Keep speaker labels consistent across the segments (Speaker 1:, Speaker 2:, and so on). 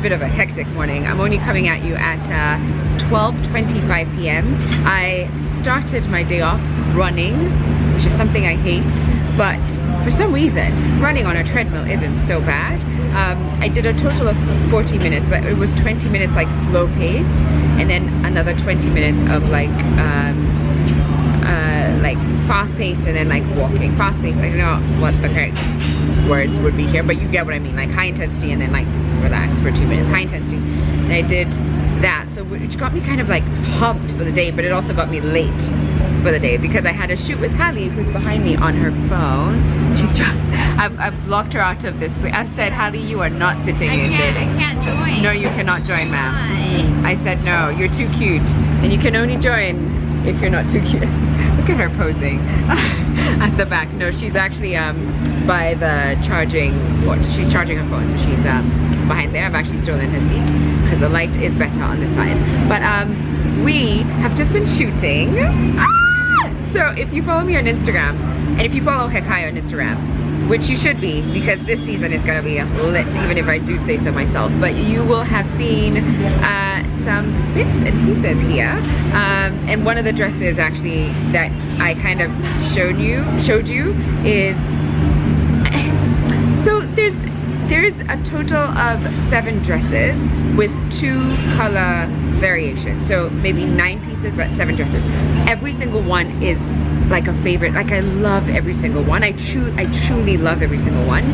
Speaker 1: bit of a hectic morning. I'm only coming at you at 12:25 p.m. I started my day off running, which is something I hate, but for some reason, running on a treadmill isn't so bad. I did a total of 40 minutes, but it was 20 minutes like slow paced, and then another 20 minutes of like fast paced, and then like walking. Fast paced, I don't know what the correct words would be here, but you get what I mean, like high intensity and then like relax for 2 minutes, high intensity. And I did that, so which got me kind of like pumped for the day, but it also got me late for the day because I had a shoot with Hallie, who's behind me on her phone. She's trying, I've locked her out of this. I've said, Hallie, you are not sitting in this.
Speaker 2: I can't join.
Speaker 1: No, you cannot join, ma'am. I said no, you're too cute, and you can only join if you're not too cute. Look at her posing at the back. No, she's actually by the charging port. She's charging her phone, so she's behind there. I've actually stolen her seat because the light is better on this side. But we have just been shooting. So if you follow me on Instagram, and if you follow Hekaya on Instagram, which you should be, because this season is gonna be lit, even if I do say so myself, but you will have seen some bits and pieces here. And one of the dresses actually that I kind of showed you is, so there's a total of 7 dresses with 2 color variations. So maybe 9 pieces, but 7 dresses. Every single one is like a favorite. Like I love every single one. I truly love every single one.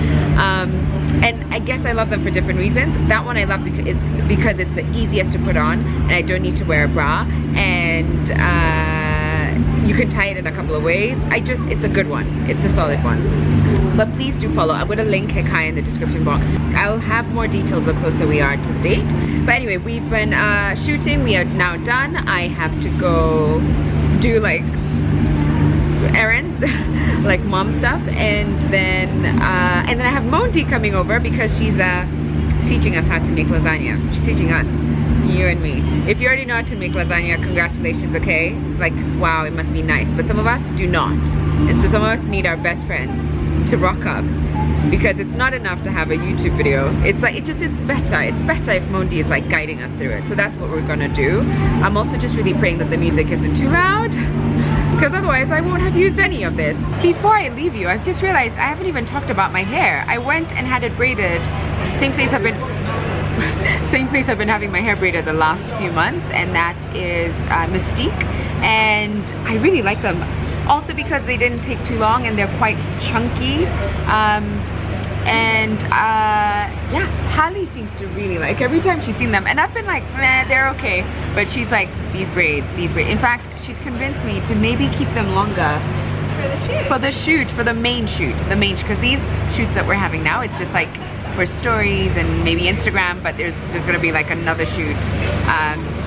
Speaker 1: And I guess I love them for different reasons. That one I love because it's the easiest to put on, and I don't need to wear a bra, and you can tie it in a couple of ways. It's a good one. It's a solid one. But please do follow. I'm gonna link Hekaya in the description box. I'll have more details the closer we are to the date. But anyway, we've been shooting. We are now done. I have to go do like errands, like mom stuff, and then I have Mundia coming over because she's teaching us how to make lasagna. She's teaching us, you and me. If you already know how to make lasagna, congratulations, okay? Like, wow, it must be nice. But some of us do not. And so some of us need our best friends to rock up, because it's not enough to have a YouTube video. It's like, it's better. It's better if Mundia is like guiding us through it. So that's what we're gonna do. I'm also just really praying that the music isn't too loud, because otherwise I won't have used any of this. Before I leave you, I've just realized I haven't even talked about my hair. I went and had it braided. Same place I've been having my hair braided the last few months, and that is Mystique. And I really like them. Also because they didn't take too long and they're quite chunky. Yeah, Hallie seems to really like every time she's seen them, and I've been like, meh, they're okay, but she's like, these braids. In fact, she's convinced me to maybe keep them longer for the main shoot, because these shoots that we're having now, it's just like for stories and maybe Instagram, but there's gonna be like another shoot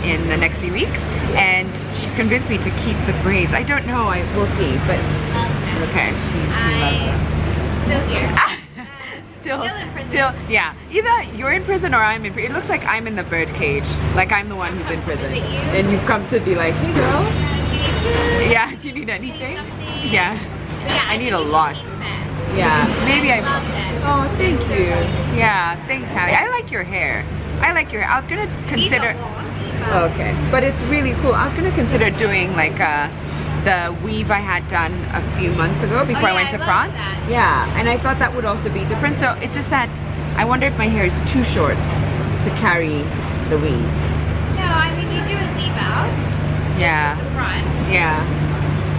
Speaker 1: in the next few weeks, and she's convinced me to keep the braids. I don't know, we'll see, but okay, she loves them.
Speaker 2: Still here.
Speaker 1: Still in prison. Yeah. Either you're in prison or I'm in prison. It looks like I'm in the bird cage. Like I'm the one who's in prison.
Speaker 2: Is it you?
Speaker 1: And you've come to be like, hey girl.
Speaker 2: Do you need food?
Speaker 1: Yeah, do you need anything? Yeah.
Speaker 2: Yeah.
Speaker 1: I need a lot. Yeah. Maybe I love that. Oh, thank you. Yeah, thanks, Hallie. I like your hair. I was gonna consider. Okay. But it's really cool. I was gonna consider doing like the weave I had done a few months ago before I went to France.
Speaker 2: That.
Speaker 1: Yeah, and I thought that would also be different. So it's just that I wonder if my hair is too short to carry the weave.
Speaker 2: No, I mean you do a leave out.
Speaker 1: Yeah.
Speaker 2: The front.
Speaker 1: Yeah.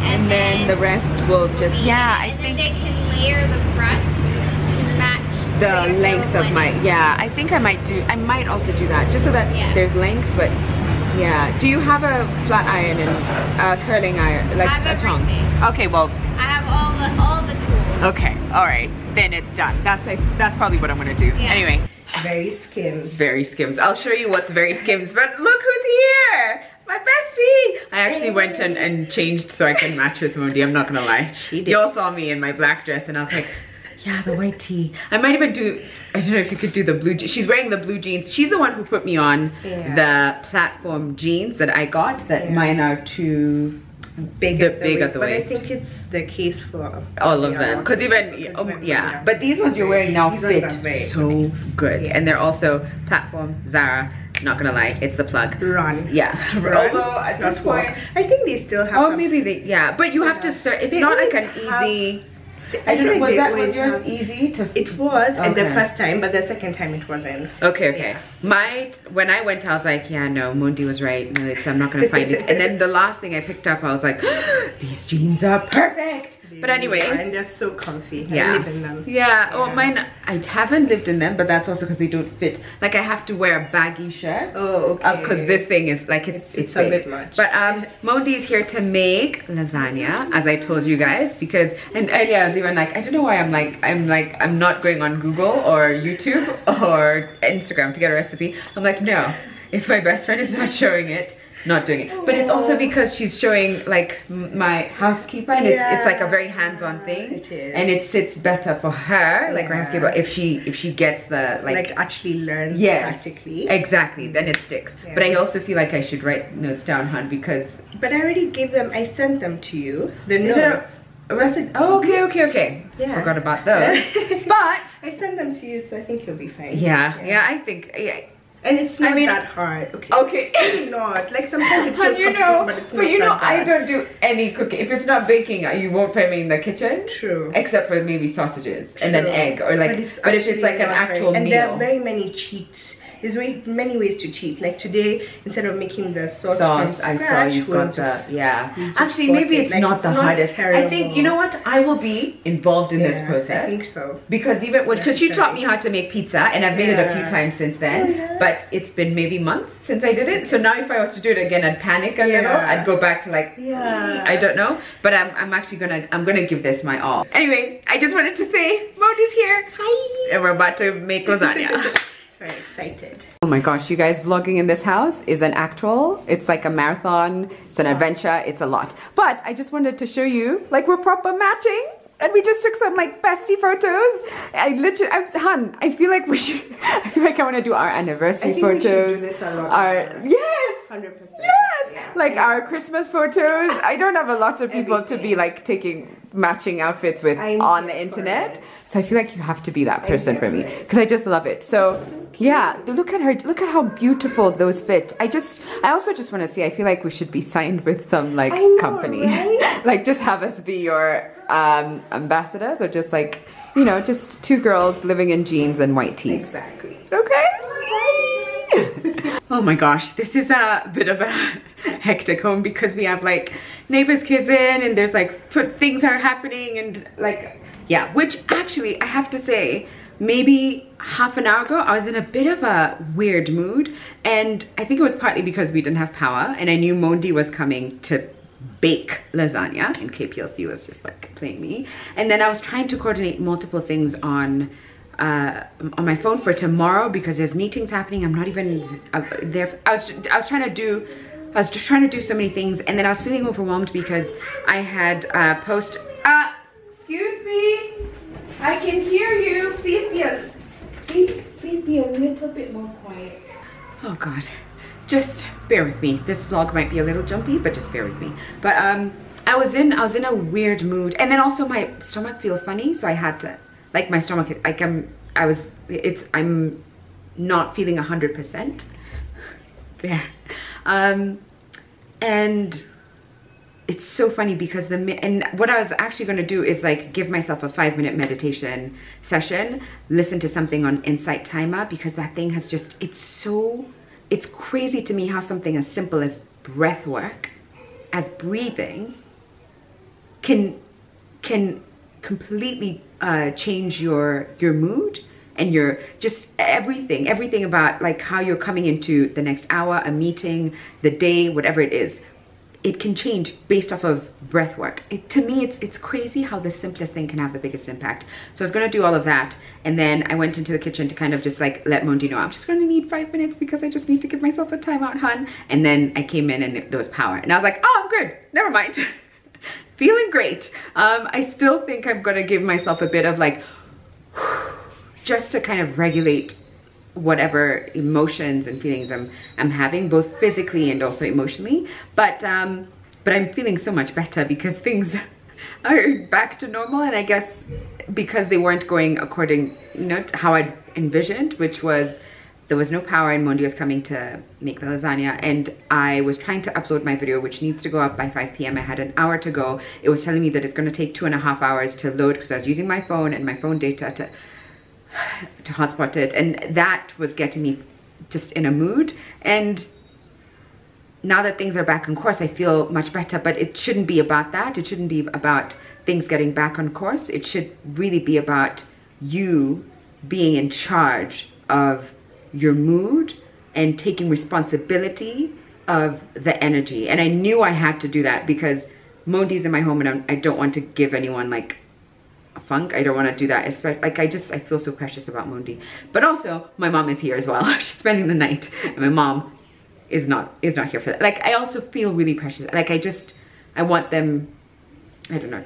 Speaker 1: And then the rest will just, yeah, I think.
Speaker 2: And then they can layer the front to match
Speaker 1: the length of my, yeah, I think I might also do that, just so that there's length, but yeah. Do you have a flat iron and a curling iron, like a tongue? Okay, well.
Speaker 2: I have all the tools.
Speaker 1: Okay, all right, then it's done. That's probably what I'm gonna do. Yeah. Anyway.
Speaker 3: Very skims.
Speaker 1: Very skims. I'll show you what's very skims, but look who's here! My bestie! I actually went and changed so I can match with Mundia, I'm not gonna lie.
Speaker 3: She did.
Speaker 1: Y'all saw me in my black dress and I was like, yeah, the white tee. I might even do, I don't know if you could do the blue jeans. She's wearing the blue jeans. She's the one who put me on the platform jeans that I got, that mine are too
Speaker 3: big
Speaker 1: the
Speaker 3: at the
Speaker 1: big
Speaker 3: waist,
Speaker 1: at the
Speaker 3: but
Speaker 1: waist.
Speaker 3: I think it's the case for
Speaker 1: all of them, because even yeah, but these ones you're wearing now fit so good, and they're also platform Zara. Not gonna lie, it's the plug.
Speaker 3: Run.
Speaker 1: Yeah.
Speaker 3: Run.
Speaker 1: Although at this point,
Speaker 3: I think they still have.
Speaker 1: oh,
Speaker 3: some,
Speaker 1: maybe they. Yeah, but you have to search. It's
Speaker 3: They
Speaker 1: not like
Speaker 3: always
Speaker 1: an
Speaker 3: have-
Speaker 1: easy.
Speaker 3: I
Speaker 1: I don't know.
Speaker 3: feel like
Speaker 1: Was
Speaker 3: they
Speaker 1: that was
Speaker 3: always
Speaker 1: yours
Speaker 3: have-
Speaker 1: easy to?
Speaker 3: It was, and the
Speaker 1: Okay.
Speaker 3: first time, but the second time it wasn't.
Speaker 1: Okay. When I went, I was like, yeah, no, Mundi was right. No, I'm not gonna find it. And then the last thing I picked up, I was like, these jeans are perfect. But anyway,
Speaker 3: and they're so comfy.
Speaker 1: Yeah.
Speaker 3: I live in them.
Speaker 1: Yeah. Oh, mine. I haven't lived in them, but that's also because they don't fit. Like I have to wear a baggy shirt.
Speaker 3: Oh, okay.
Speaker 1: Because this thing is like it's
Speaker 3: a
Speaker 1: big.
Speaker 3: bit much.
Speaker 1: But Mundi is here to make lasagna, as I told you guys, because and earlier I was even like, I don't know why I'm not going on Google or YouTube or Instagram to get a recipe. I'm like, no, if my best friend is not showing it, not doing it. But it's also because she's showing like my housekeeper, and it's like a very hands-on thing.
Speaker 3: It is.
Speaker 1: And it sits better for her, like my housekeeper, if she gets the like
Speaker 3: actually learns practically.
Speaker 1: Exactly, then it sticks.
Speaker 3: Yeah.
Speaker 1: But I also feel like I should write notes down, hun, because
Speaker 3: But I already gave them. I sent them to you. The
Speaker 1: Is
Speaker 3: notes.
Speaker 1: there a recipe? Oh, okay.
Speaker 3: Yeah.
Speaker 1: Forgot about those. But
Speaker 3: I sent them to you, so I think you'll be fine.
Speaker 1: yeah, I think
Speaker 3: And it's not
Speaker 1: I mean-
Speaker 3: that hard. Okay.
Speaker 1: Okay.
Speaker 3: It's really not. Like sometimes it feels
Speaker 1: you know,
Speaker 3: complicated, but it's not
Speaker 1: but you know,
Speaker 3: that bad.
Speaker 1: I don't do any cooking. If it's not baking, you won't find me in the kitchen.
Speaker 3: True.
Speaker 1: Except for maybe sausages and an
Speaker 3: True.
Speaker 1: egg, or like. But if it's
Speaker 3: actually
Speaker 1: like an
Speaker 3: not
Speaker 1: actual
Speaker 3: and
Speaker 1: meal.
Speaker 3: there are very many cheats. There's many ways to cheat. Like today, instead of making the sauce from
Speaker 1: I saw
Speaker 3: scratch,
Speaker 1: you've
Speaker 3: we'll
Speaker 1: got
Speaker 3: just-
Speaker 1: the yeah.
Speaker 3: we just
Speaker 1: Actually,
Speaker 3: bought
Speaker 1: maybe
Speaker 3: it.
Speaker 1: it's
Speaker 3: Like,
Speaker 1: not
Speaker 3: it's
Speaker 1: the
Speaker 3: not
Speaker 1: hardest. I think you
Speaker 3: terrible.
Speaker 1: know what, I will be involved in this
Speaker 3: Yeah,
Speaker 1: process.
Speaker 3: I think so.
Speaker 1: Because even because you taught
Speaker 3: necessary.
Speaker 1: me how to make pizza, and I've made it a few
Speaker 3: Yeah.
Speaker 1: times since then.
Speaker 3: Oh, yeah.
Speaker 1: But it's been maybe months since I did it. So now if I was to do it again, I'd panic a little.
Speaker 3: Yeah.
Speaker 1: I'd go back to like
Speaker 3: Yeah.
Speaker 1: I don't know. But I'm actually gonna give this my all. Anyway, I just wanted to say Modi's here.
Speaker 3: Hi.
Speaker 1: And we're about to make lasagna.
Speaker 3: Very excited.
Speaker 1: Oh my gosh, you guys, vlogging in this house is an actual, it's like a marathon, it's an adventure, it's a lot. But I just wanted to show you, like we're proper matching. And we just took some like bestie photos. I feel like we should, I feel like I want to do our anniversary
Speaker 3: I think we
Speaker 1: photos.
Speaker 3: should do this a lot
Speaker 1: Our,
Speaker 3: more.
Speaker 1: yes!
Speaker 3: 100%.
Speaker 1: Yes!
Speaker 3: Yeah.
Speaker 1: Like our Christmas photos. I don't have a lot of people to be like taking matching outfits with
Speaker 3: I'm
Speaker 1: on the
Speaker 3: here for
Speaker 1: internet.
Speaker 3: it.
Speaker 1: So I feel like you have to be that person
Speaker 3: here
Speaker 1: for me.
Speaker 3: for it.
Speaker 1: Because I just love it. So yeah, look at her. Look at how beautiful those fit. I also just want to say, I feel like we should be signed with some like
Speaker 3: I know,
Speaker 1: company.
Speaker 3: right?
Speaker 1: Like just have us be your ambassadors, or just like, you know, just two girls living in jeans and white tees.
Speaker 3: Exactly.
Speaker 1: Okay. Oh my gosh, this is a bit of a hectic home because we have like neighbors' kids in, and there's like things are happening, and like, yeah, which actually I have to say, maybe half an hour ago I was in a bit of a weird mood, and I think it was partly because we didn't have power, and I knew Mondi was coming to bake lasagna, and KPLC was just like playing me, and then I was trying to coordinate multiple things on my phone for tomorrow because there's meetings happening. I'm not even there. I was just trying to do so many things, and then I was feeling overwhelmed because I had excuse me, I can hear you. Please be a little bit more quiet. Oh God, just bear with me. This vlog might be a little jumpy, but just bear with me. But I was in a weird mood, and then also my stomach feels funny, so I had to, like, my stomach, like I'm not feeling 100% there. And it's so funny because and what I was actually going to do is like give myself a 5-minute meditation session, listen to something on Insight Timer, because that thing has just, it's crazy to me how something as simple as breath work, as breathing, can completely change your mood and your just everything about like how you're coming into the next hour, a meeting, the day, whatever it is. It can change based off of breath work. To me, it's crazy how the simplest thing can have the biggest impact. So I was gonna do all of that, and then I went into the kitchen to kind of just like let Mondi know I'm just gonna need 5 minutes because I just need to give myself a timeout, hun. And then I came in and there was power, and I was like, oh, I'm good, never mind. Feeling great. I still think I'm gonna give myself a bit of like, just to kind of regulate whatever emotions and feelings I'm having, both physically and also emotionally. But but I'm feeling so much better because things are back to normal, and I guess because they weren't going according, you know, to how I envisioned, which was there was no power and Mundia was coming to make the lasagna, and I was trying to upload my video, which needs to go up by 5 p.m. I had an hour to go. It was telling me that it's going to take 2.5 hours to load because I was using my phone and my phone data to hotspot it, and that was getting me just in a mood. And now that things are back on course, I feel much better, but it shouldn't be about that. It shouldn't be about things getting back on course. It should really be about you being in charge of your mood and taking responsibility of the energy. And I knew I had to do that because Mondi's in my home, and I don't want to give anyone like a funk. I don't want to do that, especially like I feel so precious about Mundi. But also my mom is here as well. She's spending the night, and my mom is not here for that. Like I also feel really precious. Like I want them, I don't know,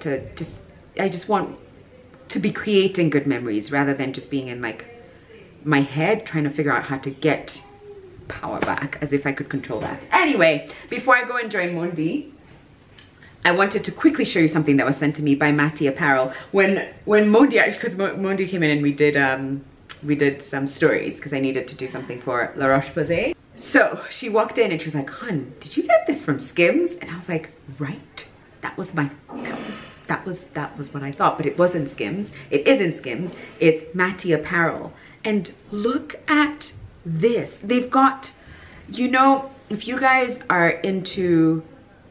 Speaker 1: I just want to be creating good memories rather than just being in like my head trying to figure out how to get power back, as if I could control that. Anyway, before I go and join Mundi, I wanted to quickly show you something that was sent to me by Apparel. When Mundi, because Mundi came in and we did some stories because I needed to do something for La Roche-Posay. So she walked in and she was like, "Hun, did you get this from Skims?" And I was like, "Right, that was what I thought, but it wasn't Skims. It isn't Skims. It's Apparel." And look at this. They've got, you know, if you guys are into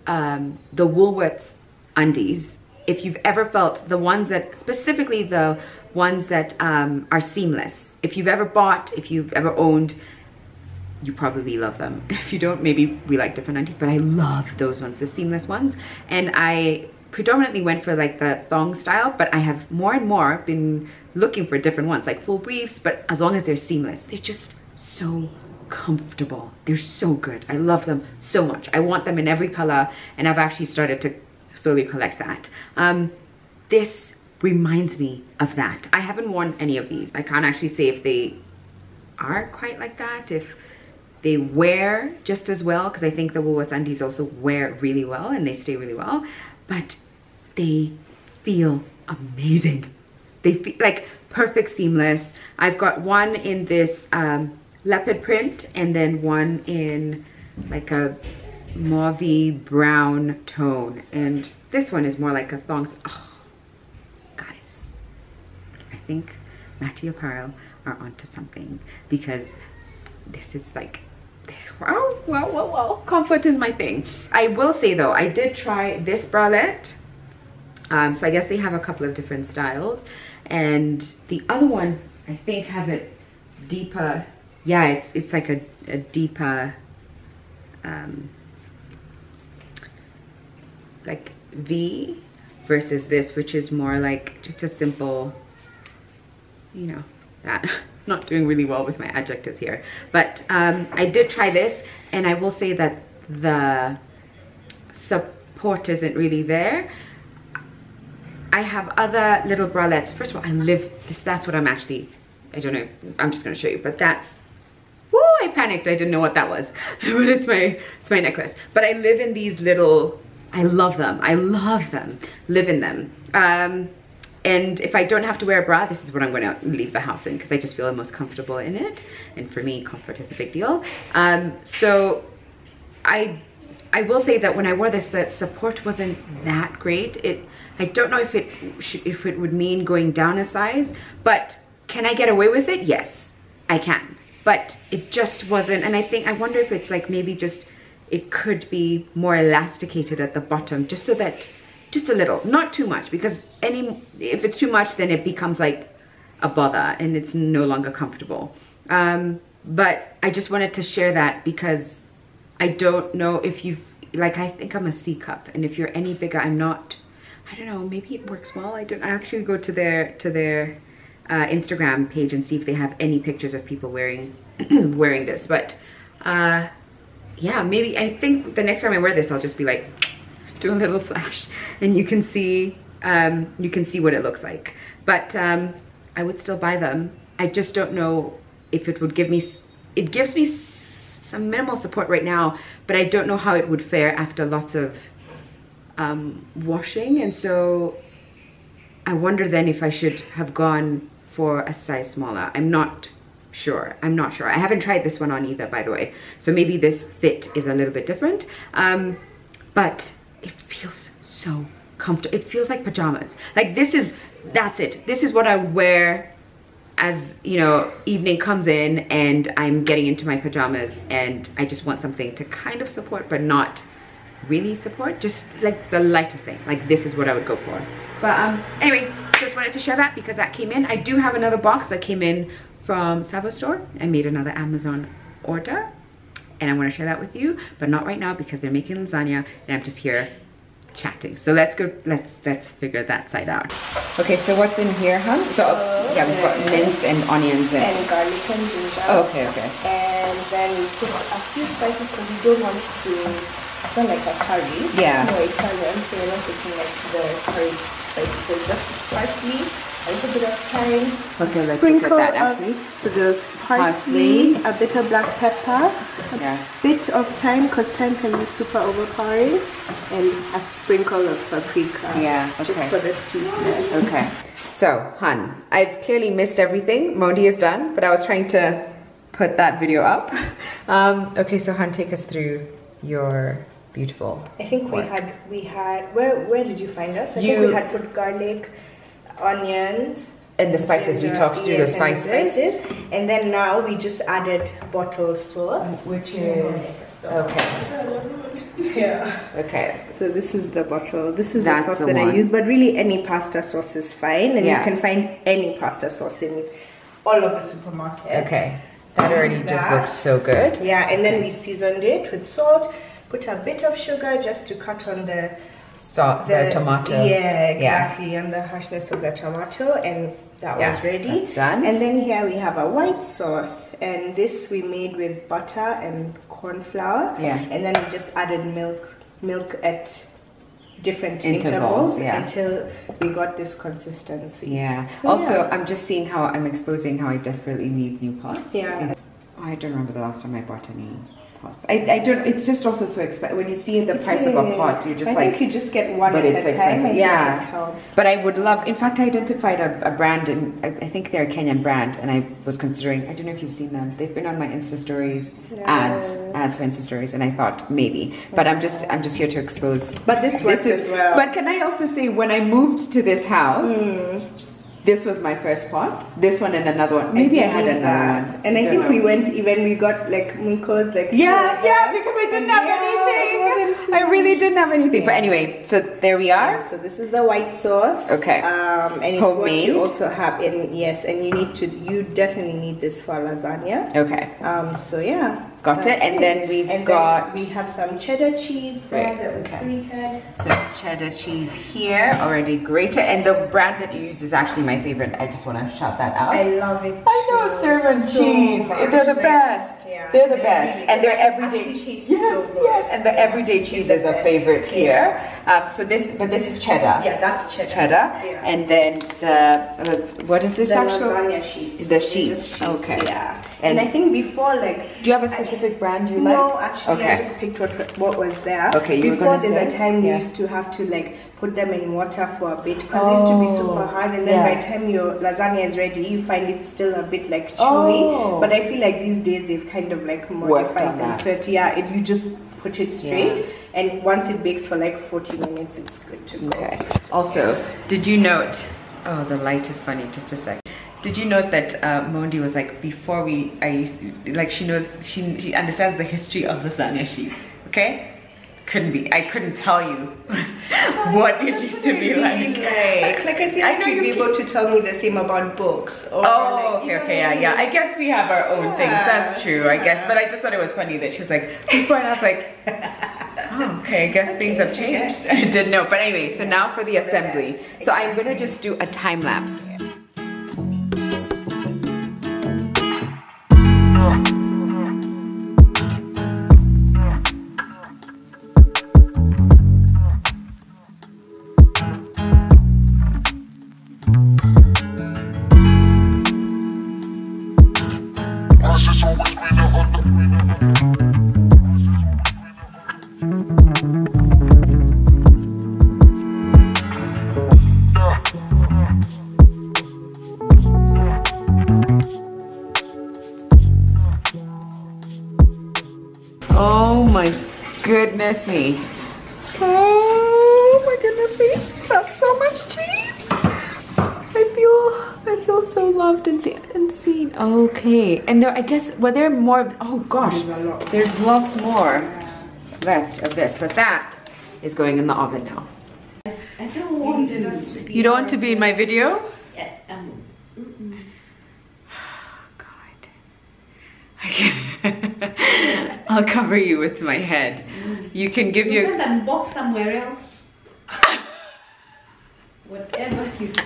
Speaker 1: the Woolworths undies, if you've ever felt the ones that, specifically the ones that are seamless, if you've ever bought, if you've ever owned, you probably love them. If you don't, maybe we like different undies, but I love those ones, the seamless ones. And I predominantly went for like the thong style, but I have more and more been looking for different ones, like full briefs, but as long as they're seamless, they're just so comfortable. They're so good. I love them so much. I want them in every color, and I've actually started to slowly collect that. This reminds me of that. I haven't worn any of these. I can't actually say if they are quite like that, if they wear just as well, because I think the Woolworths undies also wear really well and they stay really well, but they feel amazing. They feel like perfect seamless. I've got one in this leopard print, and then one in like a mauvey brown tone, and this one is more like a thong. Oh, guys, I think Apparel are onto something, because this is like, wow, comfort is my thing. I will say though, I did try this bralette. So I guess they have a couple of different styles, and the other one I think has a deeper, yeah, it's like a deeper like V versus this, which is more like just a simple, you know, that. Not doing really well with my adjectives here, but I did try this, and I will say that the support isn't really there. I have other little bralettes. First of all, I live this. That's what I'm actually, I don't know, I'm just gonna show you, but that's, whoo, I panicked. I didn't know what that was, but it's my necklace. But I live in these little, I love them, live in them. And if I don't have to wear a bra, this is what I'm going to leave the house in, because I just feel the most comfortable in it. And for me, comfort is a big deal. So I will say that when I wore this, the support wasn't that great. I don't know if it would mean going down a size, but can I get away with it? Yes, I can. But it just wasn't, and I wonder if it's like maybe just, it could be more elasticated at the bottom, just so that, just a little, not too much, because if it's too much, then it becomes like a bother and it's no longer comfortable. But I just wanted to share that, because I don't know if you've, like, I think I'm a C cup, and if you're any bigger, I'm not, I don't know, maybe it works well. I actually go to their Instagram page and see if they have any pictures of people wearing wearing this. But yeah, maybe, I think the next time I wear this, I'll just be like, do a little flash, and you can see what it looks like. But I would still buy them. I just don't know if it would give me, it gives me some minimal support right now, but I don't know how it would fare after lots of washing, and so I wonder then if I should have gone for a size smaller. I'm not sure. I haven't tried this one on either, by the way, so maybe this fit is a little bit different, but it feels so comfortable. It feels like pajamas. Like that's it. This is what I wear as, you know, evening comes in and I'm getting into my pajamas and I just want something to kind of support but not really support, just like the lightest thing. Like this is what I would go for. But anyway, just wanted to share that because that came in. I do have another box that came in from Savo Store. I made another Amazon order and I want to share that with you, but not right now because they're making lasagna and I'm just here chatting. So let's go, let's figure that side out. Okay, so what's in here, huh? So yeah, we've got mince and onions
Speaker 3: and garlic and ginger.
Speaker 1: Oh, okay.
Speaker 3: And then we put a few spices because we don't want to, it's not like a curry.
Speaker 1: Yeah.
Speaker 3: It's more Italian, so we're not putting like the curry spices. So just parsley, a little bit of thyme.
Speaker 1: Okay, let's look at that actually.
Speaker 3: So there's parsley, a bit of black pepper, a bit of thyme because thyme can be super overpowering, and a sprinkle of paprika.
Speaker 1: Yeah, okay.
Speaker 3: Just for the sweetness.
Speaker 1: Okay. So, hun, I've clearly missed everything. Modi is done, but I was trying to put that video up. Okay, so hun, take us through your beautiful
Speaker 3: I think
Speaker 1: work.
Speaker 3: we had where did you find us? I think we had put garlic, onions,
Speaker 1: and the spices. We talked through the spices.
Speaker 3: And then now we just added bottle sauce,
Speaker 1: which is okay.
Speaker 3: Yeah.
Speaker 1: Okay.
Speaker 3: So this is the bottle. This is the sauce that I use, but really any pasta sauce is fine, and you can find any pasta sauce in all of the supermarkets.
Speaker 1: Okay. That already just looks so good.
Speaker 3: Yeah, and then we seasoned it with salt, put a bit of sugar just to cut on the tomato. Yeah, exactly, and the harshness of the tomato, and that was ready.
Speaker 1: That's done.
Speaker 3: And then here we have a white sauce, and this we made with butter and corn flour.
Speaker 1: Yeah.
Speaker 3: And then we just added milk at different intervals until we got this consistency.
Speaker 1: Yeah. So, also, I'm just seeing how I'm exposing how I desperately need new pots.
Speaker 3: Yeah.
Speaker 1: Oh, I don't remember the last time I bought any pots. I don't. It's just also so expensive. When you see the price of a pot, you're just
Speaker 3: I think you just get one at a time.
Speaker 1: Yeah.
Speaker 3: It helps.
Speaker 1: But I would love. In fact, I identified a brand, and I think they're a Kenyan brand, and I was considering. I don't know if you've seen them. They've been on my Insta stories, ads for Insta stories, and I thought maybe. But I'm just here to expose.
Speaker 3: But this works as well.
Speaker 1: But can I also say, when I moved to this house. This was my first pot. This one and another one. Maybe I had another one.
Speaker 3: And I think we went even we got like Miko's like
Speaker 1: yeah, because I didn't have anything. I really didn't have anything. But anyway, so there we are.
Speaker 3: Yeah, so this is the white sauce.
Speaker 1: Okay.
Speaker 3: And it's
Speaker 1: homemade.
Speaker 3: what you also have in and you definitely need this for lasagna.
Speaker 1: Okay.
Speaker 3: So yeah.
Speaker 1: Got it. And then we
Speaker 3: have some cheddar cheese there that we grated.
Speaker 1: So cheddar cheese here already grated, and the brand that you used is actually my favorite. I just want to shout that out.
Speaker 3: I love it too.
Speaker 1: I know, servant cheese. They're the best.
Speaker 3: Yeah,
Speaker 1: they're the best, and they're everyday.
Speaker 3: Yes,
Speaker 1: and the everyday cheese is a favorite here. So this is cheddar.
Speaker 3: Yeah, that's cheddar.
Speaker 1: Yeah. And then the what is this actually?
Speaker 3: Lasagna sheets.
Speaker 1: The sheets. Okay.
Speaker 3: Yeah. And I think before,
Speaker 1: do you have a specific brand you like?
Speaker 3: No, actually, I just picked what was there.
Speaker 1: Okay,
Speaker 3: before there's a time we used to have to put them in water for a bit because it used to be super hard, and then by the time your lasagna is ready, you find it's still a bit chewy. But I feel like these days they've kind of modified them. So you just put it straight, and once it bakes for 40 minutes, it's good to go.
Speaker 1: Okay. Also, did you note? Oh, the light is funny. Just a sec. Did you note that Mondi was before she understands the history of lasagna sheets, okay? I couldn't tell you what it used to be like.
Speaker 3: I feel like you'd be able to tell me the same about books. Or
Speaker 1: yeah. I guess we have our own things. That's true, I guess. But I just thought it was funny that she was before, and I was like, oh, okay, I guess things have changed. I didn't know. But anyway, so now for the assembly. So I'm gonna just do a time lapse. goodness me. Oh my goodness me. That's so much cheese. I feel so loved and seen. Okay. And there, I guess, were there more? Oh gosh. There's lots more left of this, but that is going in the oven now.
Speaker 4: I don't want to.
Speaker 1: You don't want to be in my video? God. I'll cover you with my head. You can give your...
Speaker 4: You can unbox somewhere else. Whatever you do.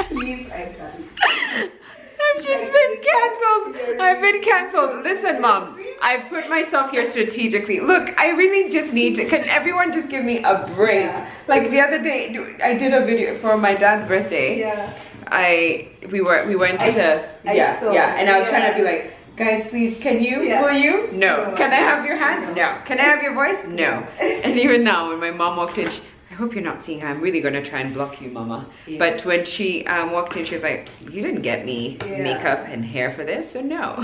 Speaker 3: Please, I can't.
Speaker 1: I've just been cancelled. I've been cancelled. Listen, Mom, I've put myself here strategically. Look, I really just need to, can everyone just give me a break?
Speaker 3: Yeah.
Speaker 1: Like the other day, I did a video for my dad's birthday.
Speaker 3: Yeah.
Speaker 1: We went to, and I was trying to be like, guys, please, can you, will you? No. Can I have your hand? No. Can I have your voice? No. And even now, when my mom walked in, I hope you're not seeing her. I'm really gonna try and block you, Mama. Yeah. But when she walked in, she was like, you didn't get me makeup and hair for this, so no.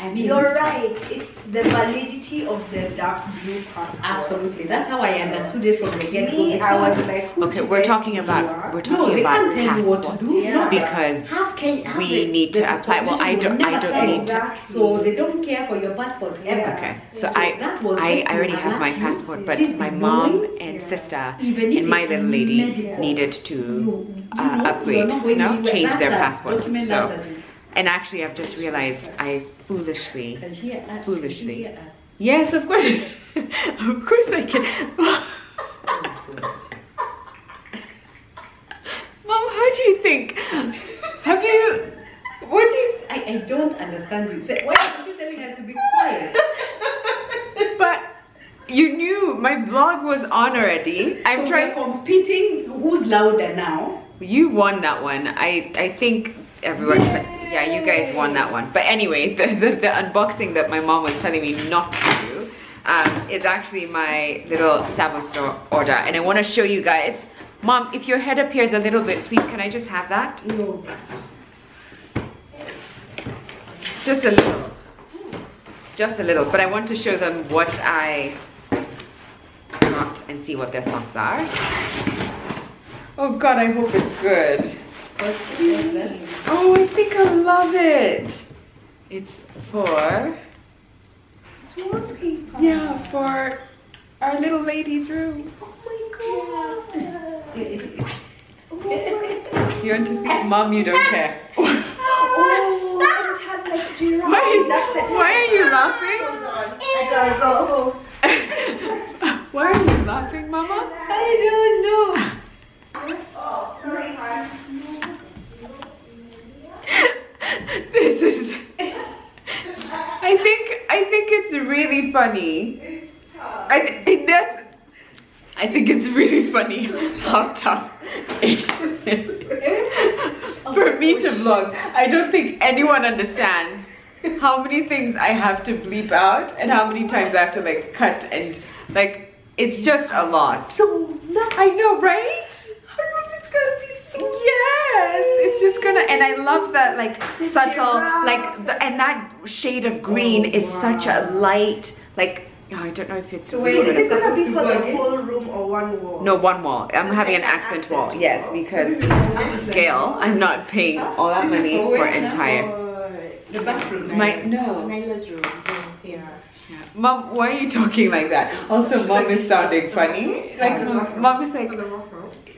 Speaker 3: I mean, you're right. It's the validity of the dark blue passport.
Speaker 4: Absolutely. That's how I understood it from the get-go.
Speaker 3: Me, I was like,
Speaker 1: okay, we're talking about passport because we need to apply. Well, I don't need to.
Speaker 4: So they don't care for your passport.
Speaker 1: Okay, so I already have my passport, but my mom and sister and my little lady needed to upgrade, change their passport. So. And actually, I've just realized I foolishly. Yes, of course. Of course I can. Mom, how do you think? Have you, what do you?
Speaker 4: I don't understand you. So why don't you tell me has to be quiet?
Speaker 1: But you knew my vlog was on already. I'm trying.
Speaker 4: Competing. Who's louder now?
Speaker 1: You won that one. I think everyone. Yeah, you guys won that one. But anyway, the unboxing that my mom was telling me not to do is actually my little Savo store order. And I want to show you guys. Mom, if your head appears a little bit, please, can I just have that?
Speaker 4: No.
Speaker 1: Just a little. Just a little. But I want to show them what I got and see what their thoughts are. Oh God, I hope it's good. Oh, I think I love it. It's for...
Speaker 3: It's wallpaper.
Speaker 1: Yeah, for our little lady's room.
Speaker 3: Oh my God.
Speaker 1: You want to see? Mom, you don't care.
Speaker 3: Oh, it has like giraffe.
Speaker 1: Why are you laughing?
Speaker 3: Hold on. I gotta go home.
Speaker 1: Why are you laughing, Mama?
Speaker 3: I don't know. Oh, sorry, hon.
Speaker 1: This is. I think it's really funny.
Speaker 3: It's tough.
Speaker 1: I think it's really funny how tough it is for me to vlog. I don't think anyone understands how many things I have to bleep out and how many times I have to like cut and like it's just a lot.
Speaker 3: So
Speaker 1: I know, right?
Speaker 3: I hope it's gonna be so.
Speaker 1: Yes, it's just gonna, and I love that like subtle, like, and that shade of green is such a light, like, oh, I don't know if it's.
Speaker 3: So wait, is it gonna be for the whole room or one wall?
Speaker 1: No, one wall. I'm having an accent wall. Yes, because scale. I'm not paying all that money for entire.
Speaker 4: The bathroom.
Speaker 3: Nyla's room. Yeah.
Speaker 1: Mom, why are you talking like that? Also, Mom is sounding funny. Like, Mom is like,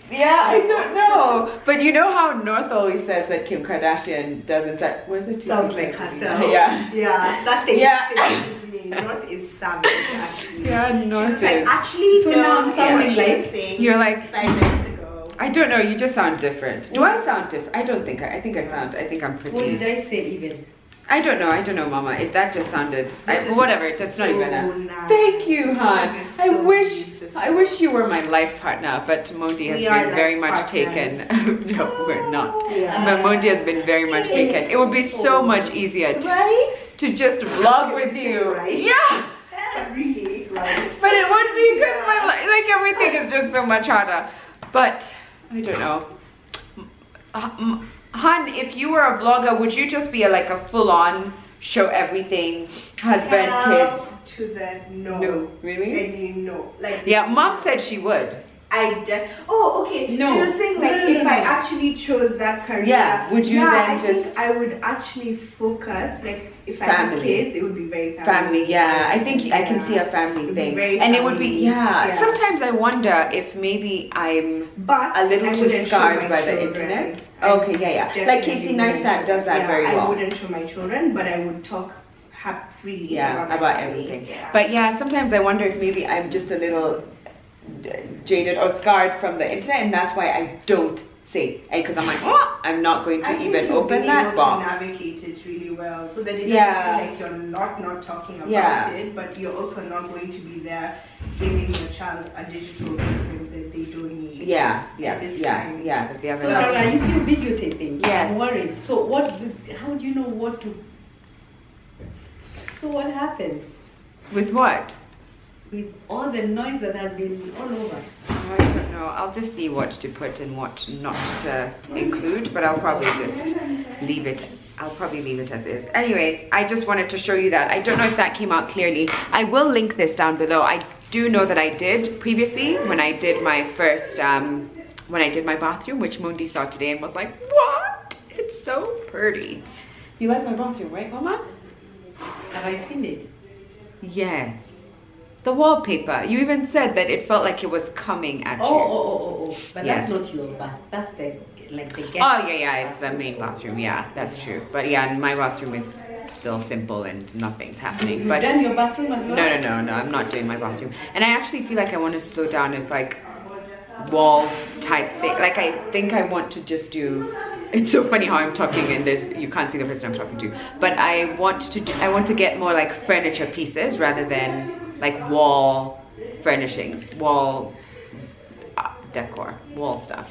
Speaker 1: yeah, I don't know. But you know how North always says that Kim Kardashian doesn't what is it?
Speaker 3: Sounds like herself.
Speaker 1: Yeah.
Speaker 3: Yeah, that thing finishes me. North is savage, actually.
Speaker 1: Yeah, North
Speaker 3: She's like, actually,
Speaker 4: so
Speaker 3: no,
Speaker 4: now I'm sounding like
Speaker 1: you're like
Speaker 3: 5 minutes ago.
Speaker 1: I don't know, you just sound different. Do I sound different? I don't think I think I'm pretty.
Speaker 4: What did I say even?
Speaker 1: I don't know, Mama. That just sounded whatever. That's not even a.
Speaker 3: Nice.
Speaker 1: Thank you, hon.
Speaker 3: So
Speaker 1: I wish
Speaker 3: beautiful.
Speaker 1: you were my life partner, but Mondi has been very much taken. No, we're not.
Speaker 3: Yeah.
Speaker 1: But Mondi has been very much taken. It would be so much easier to just vlog with you.
Speaker 3: Right?
Speaker 1: Yeah.
Speaker 3: Really, right?
Speaker 1: But it would be because my like everything is just so much harder. But I don't know. Hun, if you were a vlogger, would you just be like a full-on show everything, husband,
Speaker 3: Hell
Speaker 1: kids.
Speaker 3: to the no.
Speaker 1: No, really?
Speaker 3: And you know, like
Speaker 1: Yeah, mom said she would.
Speaker 3: Oh, okay.
Speaker 4: No.
Speaker 3: So you're saying like
Speaker 4: No,
Speaker 3: if
Speaker 4: no.
Speaker 3: I actually chose that career,
Speaker 1: Yeah, would you then
Speaker 3: I think
Speaker 1: just-
Speaker 3: I would actually focus, like if I
Speaker 1: Family.
Speaker 3: had kids, it would be very
Speaker 1: Family, yeah. I think I can see a family
Speaker 3: It'd be
Speaker 1: thing.
Speaker 3: very
Speaker 1: And it would be,
Speaker 3: family,
Speaker 1: yeah.
Speaker 3: yeah.
Speaker 1: Sometimes I wonder if maybe I'm
Speaker 3: But
Speaker 1: a little
Speaker 3: I
Speaker 1: too
Speaker 3: wouldn't show
Speaker 1: scarred
Speaker 3: my
Speaker 1: by the
Speaker 3: children.
Speaker 1: internet.
Speaker 3: I
Speaker 1: Okay, yeah. Like
Speaker 3: definitely
Speaker 1: Casey
Speaker 3: wouldn't
Speaker 1: Neistat
Speaker 3: show-
Speaker 1: does that
Speaker 3: yeah,
Speaker 1: very well.
Speaker 3: I wouldn't show my children, but I would talk freely
Speaker 1: Yeah,
Speaker 3: my
Speaker 1: about
Speaker 3: family.
Speaker 1: everything.
Speaker 3: Yeah.
Speaker 1: But yeah, sometimes I wonder if maybe I'm just a little jaded or scarred from the internet, and that's why I don't say. Because I'm like, oh, I'm not going to
Speaker 3: I think
Speaker 1: even
Speaker 3: you've
Speaker 1: open
Speaker 3: been
Speaker 1: that
Speaker 3: able
Speaker 1: box.
Speaker 3: to navigate it really well, so that it doesn't
Speaker 1: Yeah.
Speaker 3: feel like you're not talking about
Speaker 1: Yeah.
Speaker 3: it, but you're also not going to be there giving your child a digital footprint that they don't need.
Speaker 1: Yeah,
Speaker 3: This
Speaker 1: yeah,
Speaker 3: time.
Speaker 1: yeah. That they have
Speaker 4: So
Speaker 1: enough.
Speaker 4: Sharon, are you still videotaping?
Speaker 1: Yes.
Speaker 4: I'm worried. So how do you know what to? So what happens
Speaker 1: With what?
Speaker 4: with all the noise that has been all over?
Speaker 1: I don't know. I'll just see what to put and what not to include, but I'll probably just leave it. I'll probably leave it as is. Anyway, I just wanted to show you that. I don't know if that came out clearly. I will link this down below. I do know that I did previously when I did my first, when I did my bathroom, which Mundi saw today and was like, what? It's so pretty. You like my bathroom, right, Mama?
Speaker 4: Have I seen it?
Speaker 1: Yes. The wallpaper. You even said that it felt like it was coming at you.
Speaker 4: Oh. But
Speaker 1: Yes.
Speaker 4: that's not your bath. That's the guest.
Speaker 1: Oh yeah, it's the main bathroom. Yeah, that's true. But yeah, and my bathroom is still simple and nothing's happening.
Speaker 4: You've
Speaker 1: But
Speaker 4: done your bathroom as well?
Speaker 1: no, I'm not doing my bathroom. And I actually feel like I want to slow down and like wall type thing. Like I think I want to just do. It's so funny how I'm talking and this you can't see the person I'm talking to. But I want to get more like furniture pieces rather than like wall furnishings, wall decor, wall stuff.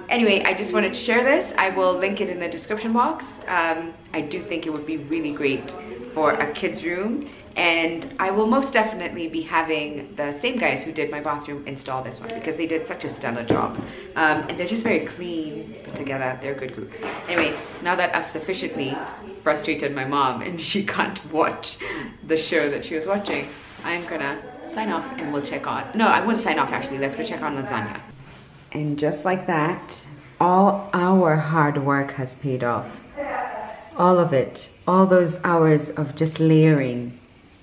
Speaker 1: Anyway, I just wanted to share this. I will link it in the description box. I do think it would be really great for a kid's room, and I will most definitely be having the same guys who did my bathroom install this one because they did such a stellar job. And they're just very clean, put together. They're a good group. Anyway, now that I've sufficiently frustrated my mom and she can't watch the show that she was watching, I'm gonna sign off and we'll check on. No, I wouldn't sign off actually. Let's go check on lasagna. And just like that, all our hard work has paid off. All of it. All those hours of just layering.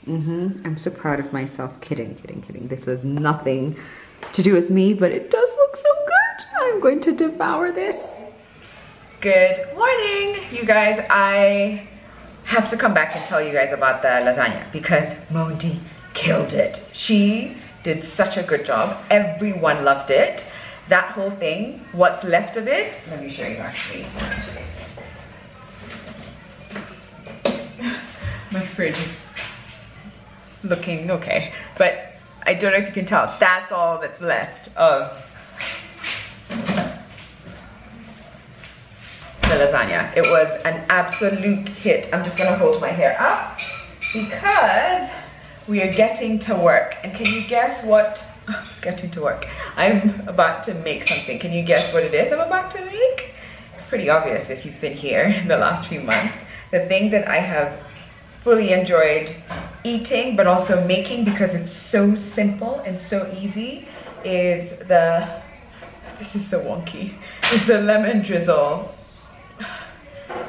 Speaker 1: I'm so proud of myself. Kidding. This was nothing to do with me, but it does look so good. I'm going to devour this. Good morning, you guys. I have to come back and tell you guys about the lasagna because Mundi killed it. She did such a good job. Everyone loved it. That whole thing, what's left of it, let me show you actually. My fridge is looking okay, but I don't know if you can tell. That's all that's left of the lasagna. It was an absolute hit. I'm just gonna hold my hair up because we are getting to work. And can you guess what? Getting to work. I'm about to make something. Can you guess what it is I'm about to make? It's pretty obvious if you've been here in the last few months. The thing that I have fully enjoyed eating but also making because it's so simple and so easy is this is so wonky, is the lemon drizzle.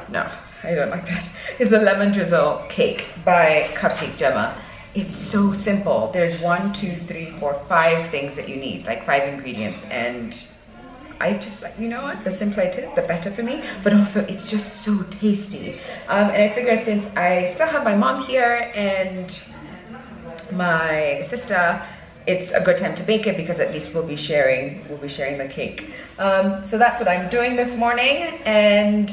Speaker 1: No, I don't like that. Is the lemon drizzle cake by Cupcake Gemma. It's so simple. There's 1, 2, 3, 4, 5 things that you need, like 5 ingredients, and I just, you know what, the simpler it is, the better for me, but also it's just so tasty. And I figure since I still have my mom here and my sister, it's a good time to bake it because at least we'll be sharing the cake. So that's what I'm doing this morning, and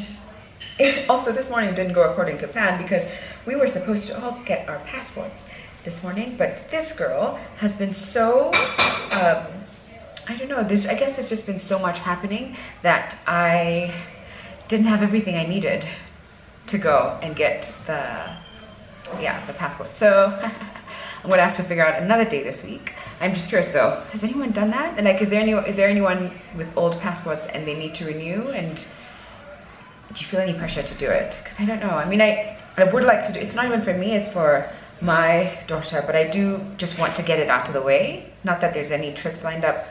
Speaker 1: also this morning didn't go according to plan because we were supposed to all get our passports this morning, but this girl has been so, I don't know, I guess there's just been so much happening that I didn't have everything I needed to go and get the passport. So I'm gonna have to figure out another day this week. I'm just curious though, has anyone done that? And like, is there anyone with old passports and they need to renew? And do you feel any pressure to do it? Because I don't know. I mean, I would like to do, it's not even for me, it's for my daughter, but I do just want to get it out of the way. Not that there's any trips lined up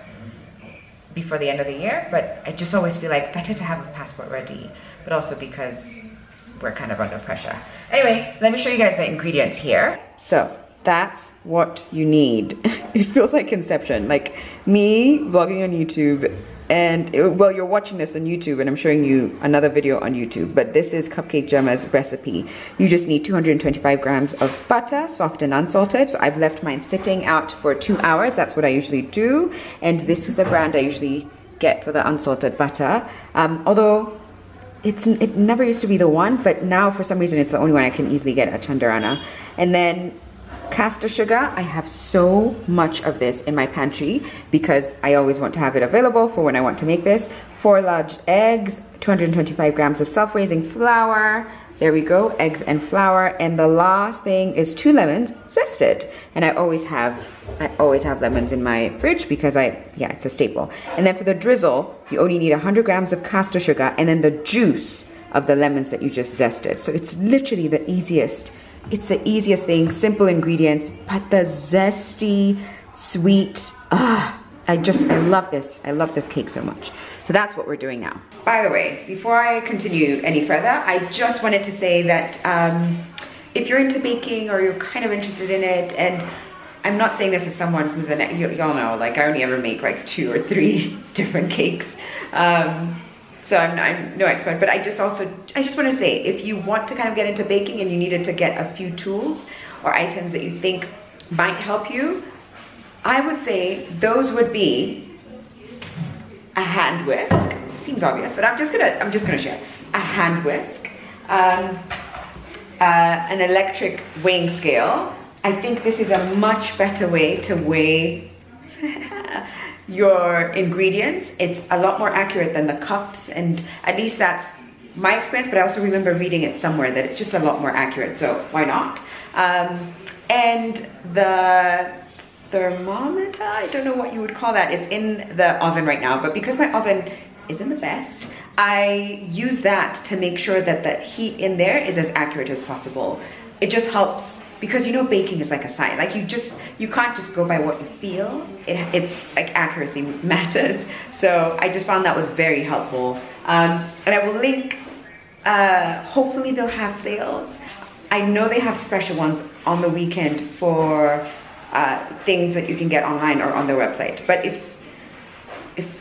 Speaker 1: before the end of the year, but I just always feel like better to have a passport ready, but also because we're kind of under pressure. Anyway, let me show you guys the ingredients here. So that's what you need. It feels like Inception, like me vlogging on YouTube, and well, you're watching this on YouTube and I'm showing you another video on YouTube, but this is Cupcake Gemma's recipe. You just need 225 grams of butter, soft and unsalted. So I've left mine sitting out for 2 hours. That's what I usually do. And this is the brand I usually get for the unsalted butter. Although it never used to be the one, but now for some reason it's the only one I can easily get at Chandarana. And then caster sugar, I have so much of this in my pantry because I always want to have it available for when I want to make this. 4 large eggs, 225 grams of self-raising flour. There we go, eggs and flour. And the last thing is 2 lemons zested. And I always have lemons in my fridge because it's a staple. And then for the drizzle, you only need 100 grams of caster sugar and then the juice of the lemons that you just zested. So it's literally the easiest. It's the easiest thing, simple ingredients, but the zesty, sweet, I love this. I love this cake so much. So that's what we're doing now. By the way, before I continue any further, I just wanted to say that if you're into baking or you're kind of interested in it, and I'm not saying this as someone who's y'all know, like I only ever make like 2 or 3 different cakes. So I'm no expert, but I just want to say, if you want to kind of get into baking and you needed to get a few tools or items that you think might help you, I would say those would be a hand whisk. It seems obvious, but I'm just gonna share. A hand whisk, an electric weighing scale. I think this is a much better way to weigh your ingredients. It's a lot more accurate than the cups, and at least that's my experience, but I also remember reading it somewhere that it's just a lot more accurate, so why not? And the thermometer, I don't know what you would call that. It's in the oven right now, but because my oven isn't the best, I use that to make sure that the heat in there is as accurate as possible. It just helps, because you know baking is like a science. Like you can't just go by what you feel. It's like accuracy matters. So I just found that was very helpful. And I will link, hopefully they'll have sales. I know they have special ones on the weekend for things that you can get online or on their website. But if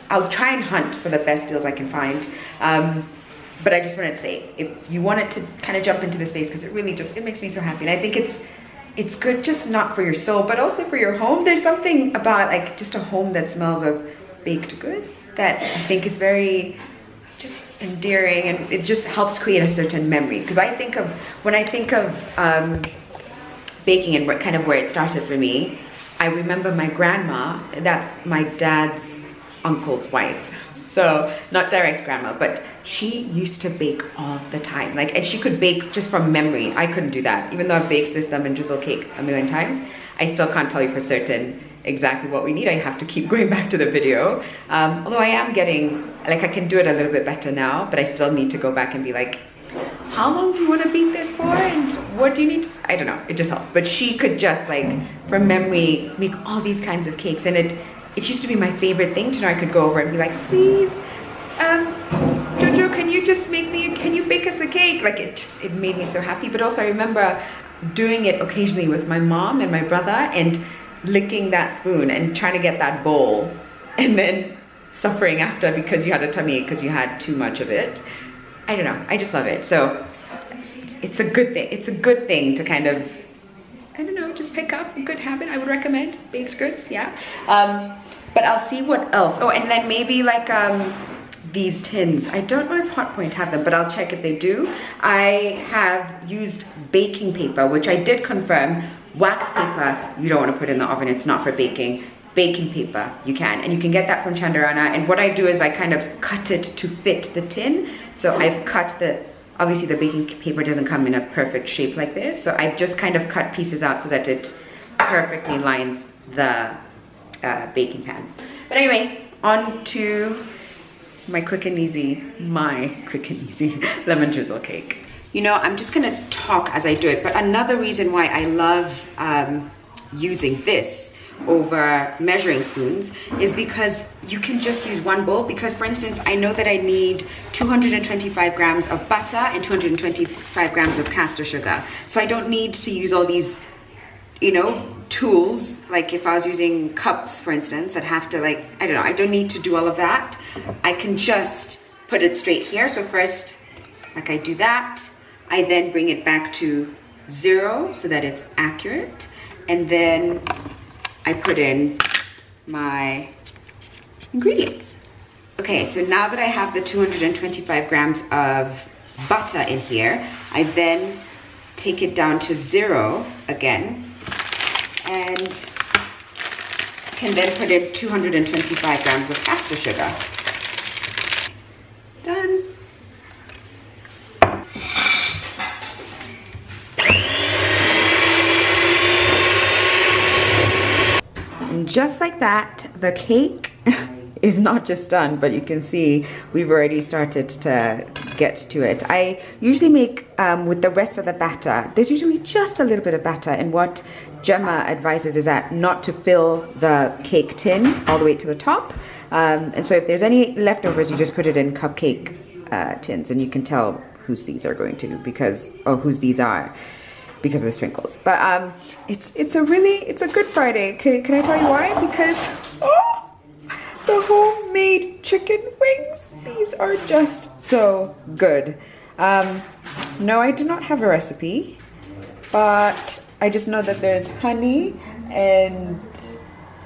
Speaker 1: I'll try and hunt for the best deals I can find. But I just wanted to say, if you wanted to kind of jump into this space, because it really just, it makes me so happy. And I think it's good just not for your soul, but also for your home. There's something about like just a home that smells of baked goods that I think is very just endearing, and it just helps create a certain memory. Because I think of, when I think of baking and what kind of where it started for me, I remember my grandma, that's my dad's uncle's wife. So not direct grandma, but she used to bake all the time. Like, and she could bake just from memory. I couldn't do that. Even though I've baked this lemon drizzle cake a million times, I still can't tell you for certain exactly what we need. I have to keep going back to the video. Although I am getting, like, I can do it a little bit better now, but I still need to go back and be like, how long do you want to bake this for? And what do you need to, I don't know, it just helps. But she could just like, from memory, make all these kinds of cakes. And it used to be my favorite thing to know I could go over and be like, please, Jojo, can you just make me, can you bake us a cake? Like it made me so happy. But also I remember doing it occasionally with my mom and my brother and licking that spoon and trying to get that bowl and then suffering after because you had a tummy ache because you had too much of it. I don't know, I just love it. So it's a good thing. It's a good thing to kind of, I don't know, just pick up a good habit. I would recommend baked goods, yeah. But I'll see what else. Oh, and then maybe like these tins. I don't know if Hotpoint have them, but I'll check if they do. I have used baking paper, which I did confirm. Wax paper, you don't want to put in the oven. It's not for baking. Baking paper, you can. And you can get that from Chandarana. And what I do is I kind of cut it to fit the tin. So I've cut the, obviously the baking paper doesn't come in a perfect shape like this. So I've just kind of cut pieces out so that it perfectly lines the baking pan. But anyway, on to my quick and easy lemon drizzle cake. You know, I'm just gonna talk as I do it, but another reason why I love using this over measuring spoons is because you can just use one bowl. Because for instance, I know that I need 225 grams of butter and 225 grams of caster sugar. So I don't need to use all these, you know, tools. Like if I was using cups, for instance, I'd have to like, I don't know, I don't need to do all of that. I can just put it straight here. So first, like I do that, I then bring it back to 0 so that it's accurate. And then I put in my ingredients. Okay, so now that I have the 225 grams of butter in here, I then take it down to 0 again and can then put in 225 grams of caster sugar. Done. And just like that, the cake is not just done, but you can see we've already started to get to it. I usually make with the rest of the batter, there's usually just a little bit of batter, and what Gemma advises is that not to fill the cake tin all the way to the top. And so if there's any leftovers, you just put it in cupcake tins, and you can tell whose these are going to because, or whose these are, because of the sprinkles. But it's a Good Friday. Can I tell you why? Because oh, the homemade chicken wings. These are just so good. No, I do not have a recipe, but I just know that there's honey and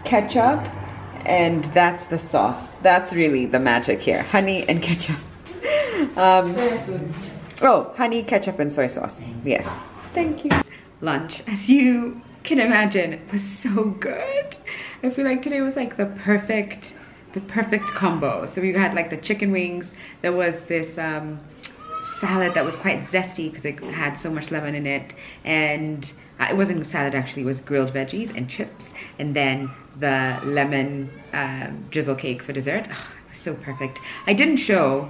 Speaker 1: ketchup, and that's the sauce. That's really the magic here. Honey and ketchup. Oh, honey, ketchup, and soy sauce. Yes. Thank you. Lunch, as you can imagine, was so good. I feel like today was like the perfect combo. So we had like the chicken wings. There was this salad that was quite zesty because it had so much lemon in it, and it wasn't salad actually, it was grilled veggies and chips, and then the lemon drizzle cake for dessert. Oh, it was so perfect. I didn't show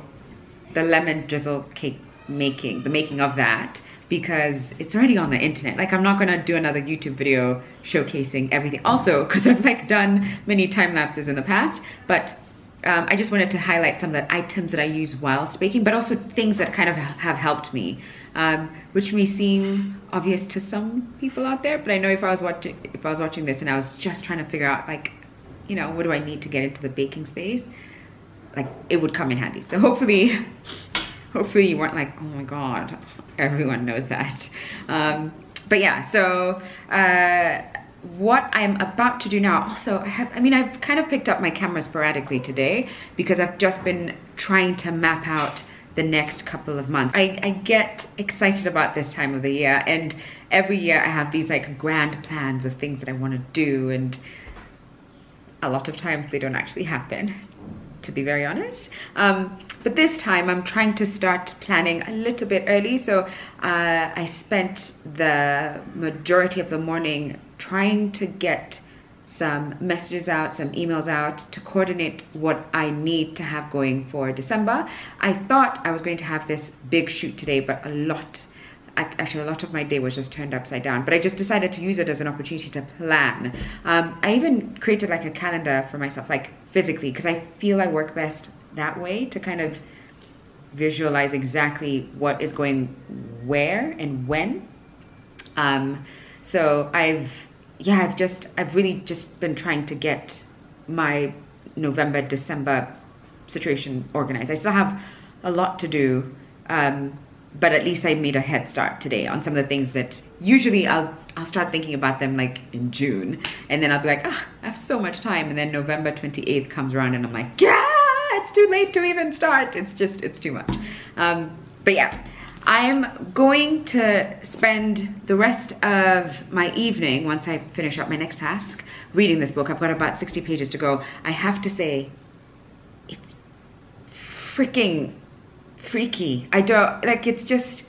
Speaker 1: the lemon drizzle cake the making of that, because it's already on the internet. Like, I'm not gonna do another YouTube video showcasing everything. Also, because I've like done many time lapses in the past, but I just wanted to highlight some of the items that I use whilst baking, but also things that kind of have helped me, which may seem obvious to some people out there, but I know if I was watching this and I was just trying to figure out, like, you know, what do I need to get into the baking space, like, it would come in handy. So hopefully you weren't like, oh my God, everyone knows that. But yeah, so what I'm about to do now, also I've kind of picked up my camera sporadically today because I've just been trying to map out the next couple of months. I get excited about this time of the year, and every year I have these like grand plans of things that I want to do, and a lot of times they don't actually happen, to be very honest. But this time I'm trying to start planning a little bit early. So I spent the majority of the morning trying to get some messages out, some emails out to coordinate what I need to have going for December. I thought I was going to have this big shoot today, but a lot of my day was just turned upside down. But I just decided to use it as an opportunity to plan. I even created like a calendar for myself, like physically, because I feel I work best that way, to kind of visualize exactly what is going where and when. So I've really just been trying to get my November, December situation organized. I still have a lot to do, but at least I made a head start today on some of the things that usually I'll start thinking about them like in June, and then I'll be like, I have so much time, and then November 28th comes around and I'm like, yeah, it's too late to even start. It's too much. But yeah, I'm going to spend the rest of my evening, once I finish up my next task, reading this book. I've got about 60 pages to go. I have to say, it's freaking freaky. I don't, like, it's just,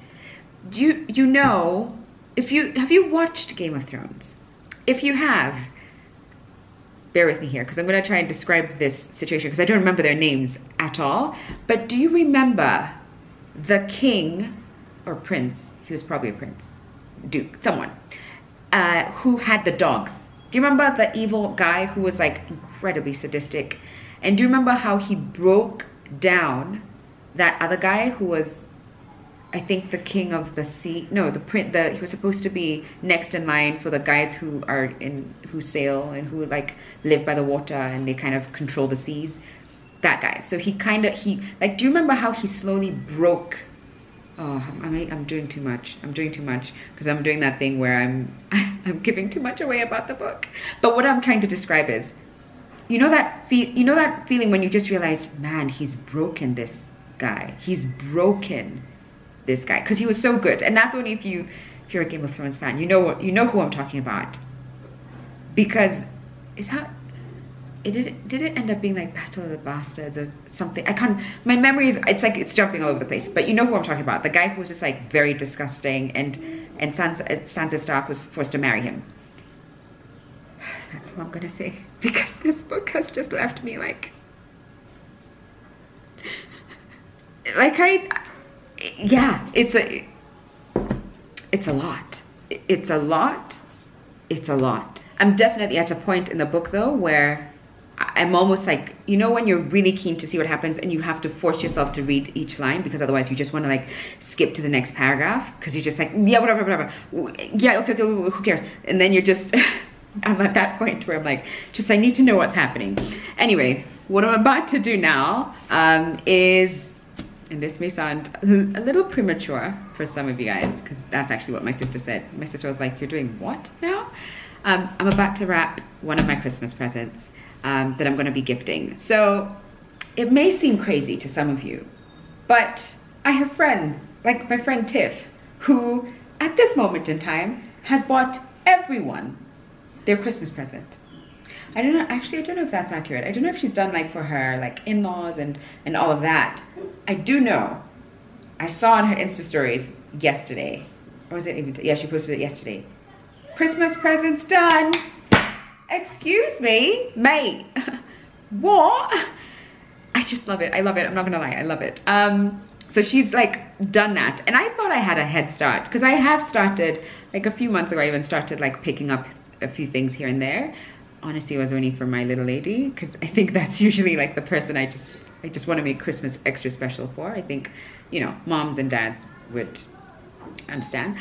Speaker 1: you know, have you watched Game of Thrones? If you have, bear with me here, because I'm going to try and describe this situation, because I don't remember their names at all. But do you remember the king or prince, he was probably a prince, duke, someone, who had the dogs. Do you remember the evil guy who was like incredibly sadistic? And do you remember how he broke down that other guy who was, I think, the king of the sea? No, he was supposed to be next in line for the guys who sail and who like live by the water and they kind of control the seas. That guy. So do you remember how he slowly broke? Oh, I'm doing too much. I'm doing too much because I'm doing that thing where I'm giving too much away about the book. But what I'm trying to describe is, you know that feeling when you just realize, man, he's broken this guy. He's broken this guy because he was so good. And that's only if you're a Game of Thrones fan, you know who I'm talking about. Because did it end up being like Battle of the Bastards or something? My memory is, it's jumping all over the place, but you know who I'm talking about. The guy who was just like very disgusting and Sansa Stark was forced to marry him. That's all I'm gonna say, because this book has just left me like yeah, it's a lot. It's a lot. It's a lot. I'm definitely at a point in the book though where I'm almost like, you know, when you're really keen to see what happens and you have to force yourself to read each line because otherwise you just want to like skip to the next paragraph because you're just like, yeah, whatever, yeah, okay, who cares? And then you're just, I'm at that point where I'm like, I need to know what's happening. Anyway, what I'm about to do now is, and this may sound a little premature for some of you guys because that's actually what my sister said. My sister was like, you're doing what now? I'm about to wrap one of my Christmas presents that I'm going to be gifting. So it may seem crazy to some of you, but I have friends, like my friend Tiff, who at this moment in time has bought everyone their Christmas present. I don't know if that's accurate. I don't know if she's done like for her like in-laws and all of that. I do know, I saw on her Insta stories yesterday, or was it even, yeah, she posted it yesterday. Christmas presents done. Excuse me, mate. What? I just love it. I love it. I'm not gonna lie. I love it. So she's like done that. And I thought I had a head start because I have started like a few months ago. I even started like picking up a few things here and there. Honestly, it was only for my little lady because I think that's usually like the person I just want to make Christmas extra special for. I think, you know, moms and dads would understand.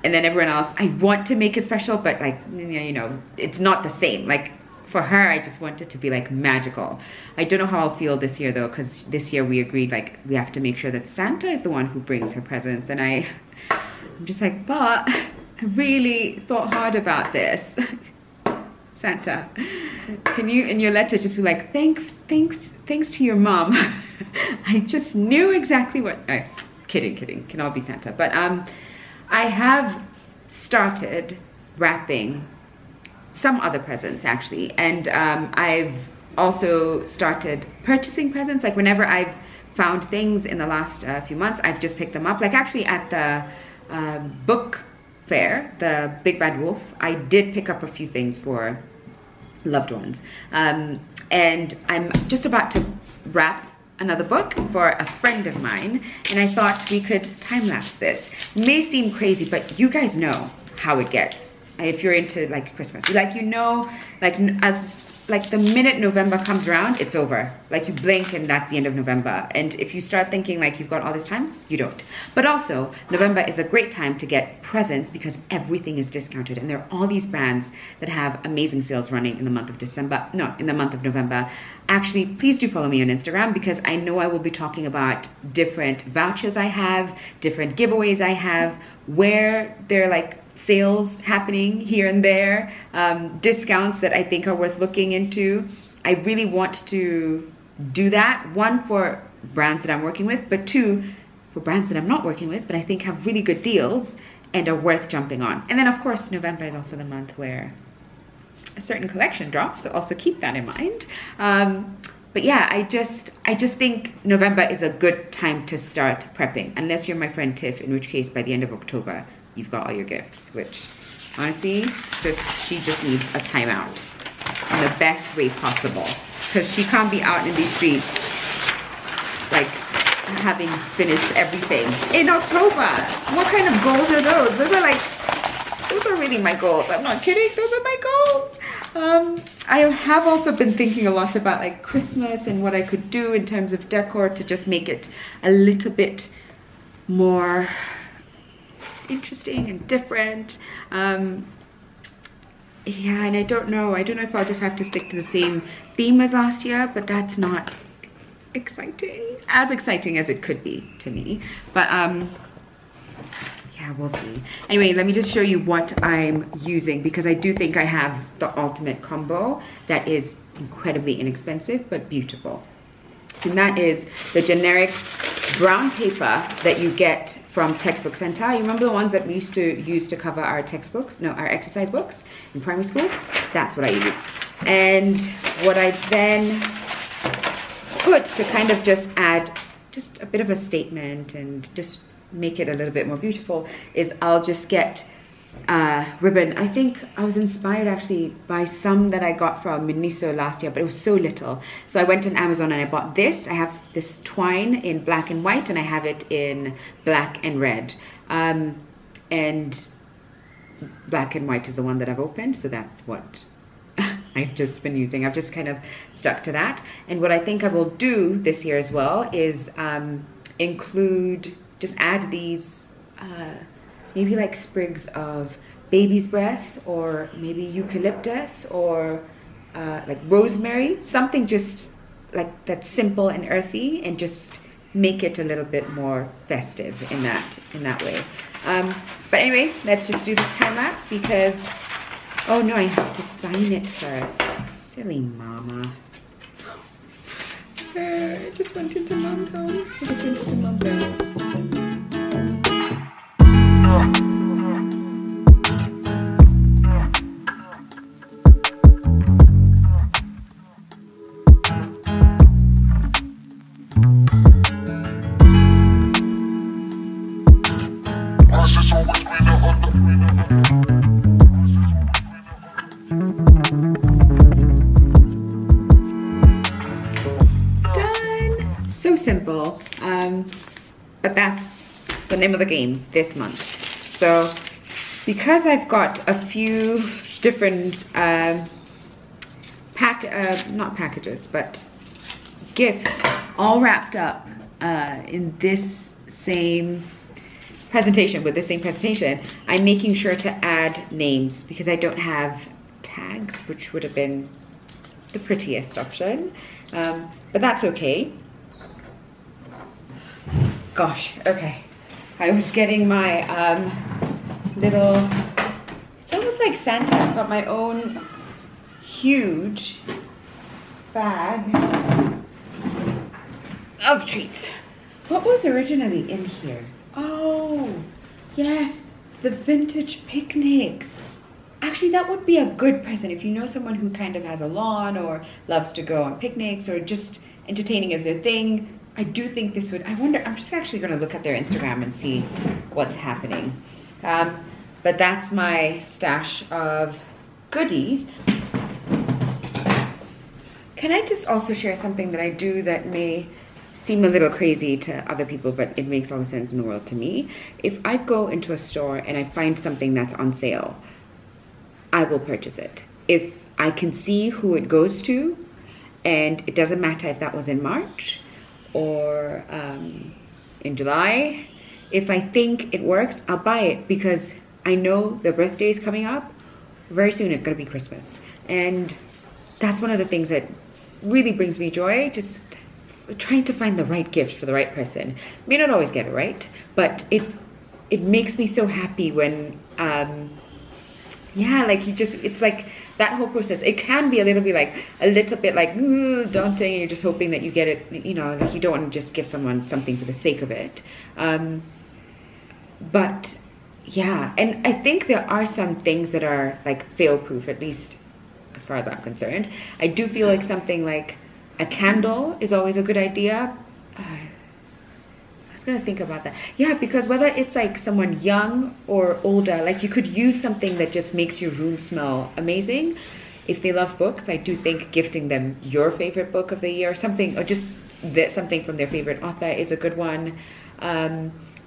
Speaker 1: And then everyone else, I want to make it special, but like, you know, it's not the same. Like for her, I just want it to be like magical. I don't know how I'll feel this year though, because this year we agreed like we have to make sure that Santa is the one who brings her presents. And I'm just like, but I really thought hard about this. Santa, can you in your letter just be like, thanks to your mom. I just knew exactly what, kidding, can all be Santa. But I have started wrapping some other presents actually, and I've also started purchasing presents. Like whenever I've found things in the last few months, I've just picked them up. Like actually at the book fair, the Big Bad Wolf, I did pick up a few things for loved ones, and I'm just about to wrap another book for a friend of mine, and I thought we could time-lapse this. It may seem crazy, but you guys know how it gets if you're into like Christmas. Like, you know, like like the minute November comes around, it's over. Like you blink and that's the end of November. And if you start thinking like you've got all this time, you don't. But also, November is a great time to get presents because everything is discounted. And there are all these brands that have amazing sales running in the month of in the month of November. Actually, please do follow me on Instagram because I know I will be talking about different vouchers I have, different giveaways I have, where they're like sales happening here and there, discounts that I think are worth looking into. I really want to do that, one for brands that I'm working with, but two for brands that I'm not working with, but I think have really good deals and are worth jumping on. And then of course, November is also the month where a certain collection drops, so also keep that in mind. But yeah, I just think November is a good time to start prepping, unless you're my friend Tiff, in which case by the end of October, you've got all your gifts, which honestly, she just needs a timeout in the best way possible because she can't be out in these streets like having finished everything in October. What kind of goals are those? Those are really my goals. I'm not kidding, those are my goals. I have also been thinking a lot about like Christmas and what I could do in terms of decor to just make it a little bit more interesting and different. Yeah, and I don't know if I'll just have to stick to the same theme as last year, but that's not as exciting as it could be to me. But yeah, we'll see. Anyway, let me just show you what I'm using, because I do think I have the ultimate combo that is incredibly inexpensive but beautiful. And that is the generic brown paper that you get from Textbook Center. You remember the ones that we used to use to cover our textbooks, no, our exercise books in primary school? That's what I use. And what I then put to kind of just add just a bit of a statement and just make it a little bit more beautiful is I'll just get ribbon. I think I was inspired actually by some that I got from Miniso last year, but it was so little. So I went on Amazon and I bought this. I have this twine in black and white, and I have it in black and red. And black and white is the one that I've opened, so that's what I've just been using. I've just kind of stuck to that. And what I think I will do this year as well is just add these maybe like sprigs of baby's breath, or maybe eucalyptus, or like rosemary, something just like that's simple and earthy, and just make it a little bit more festive in that way. But anyway, let's just do this time lapse, because oh no, I have to sign it first. Silly mama. I just went into mom's home. I just went into mom's home. Simple, but that's the name of the game this month. So because I've got a few different not packages, but gifts all wrapped up in this same presentation, with this same presentation, I'm making sure to add names, because I don't have tags, which would have been the prettiest option, but that's okay. Gosh, okay. I was getting my little, it's almost like Santa. I've got my own huge bag of treats. What was originally in here? Oh, yes, the vintage picnics. Actually, that would be a good present if you know someone who kind of has a lawn or loves to go on picnics, or just entertaining as their thing. I do think this would, I wonder, I'm just actually going to look at their Instagram and see what's happening. But that's my stash of goodies. Can I just also share something that I do that may seem a little crazy to other people, but it makes all the sense in the world to me? If I go into a store and I find something that's on sale, I will purchase it. If I can see who it goes to, and it doesn't matter if that was in March or in July, if I think it works, I'll buy it, because I know the birthday is coming up. Very soon it's gonna be Christmas. And that's one of the things that really brings me joy, just trying to find the right gift for the right person. May not always get it right, but it makes me so happy when, yeah, like it's like that whole process. It can be a little bit like daunting. You're just hoping that you get it, you know, like you don't want to just give someone something for the sake of it. But yeah, and I think there are some things that are like fail-proof, at least as far as I'm concerned. I do feel like something like a candle is always a good idea. I was gonna think about that. Yeah, because whether it's like someone young or older, like you could use something that just makes your room smell amazing. If they love books, I do think gifting them your favorite book of the year or something, or just something from their favorite author is a good one.